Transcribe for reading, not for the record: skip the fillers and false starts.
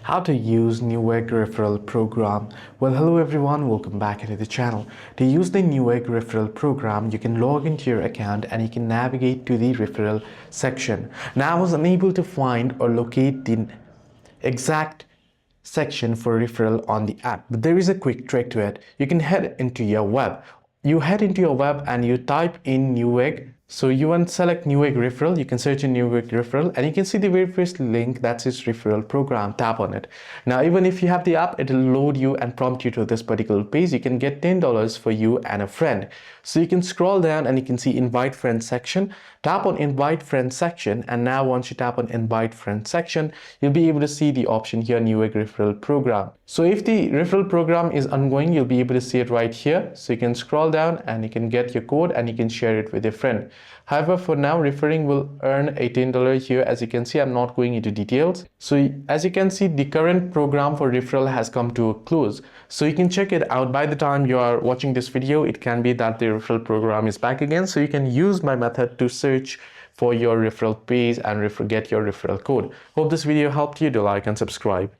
How to use Newegg Referral program. Well, hello everyone, welcome back into the channel. To use the Newegg Referral program, you can log into your account and you can navigate to the referral section. Now, I was unable to find or locate the exact section for referral on the app, but there is a quick trick to it. You can head into your web. You head into your web and you type in Newegg. So you want to select Newegg Referral. You can search in Newegg Referral and you can see the very first link, that's its referral program. Tap on it. Now, even if you have the app, it will load you and prompt you to this particular page. You can get $10 for you and a friend. So you can scroll down and you can see invite friends section. Tap on invite friends section, and now once you tap on invite friends section, you'll be able to see the option here, Newegg Referral program. So if the referral program is ongoing, you'll be able to see it right here. So you can scroll down and you can get your code and you can share it with your friend. However, for now, referring will earn $18 here. As you can see, I'm not going into details. So as you can see, the current program for referral has come to a close. So you can check it out. By the time you are watching this video, it can be that the referral program is back again. So you can use my method to search for your referral page and get your referral code. Hope this video helped you. Do like and subscribe.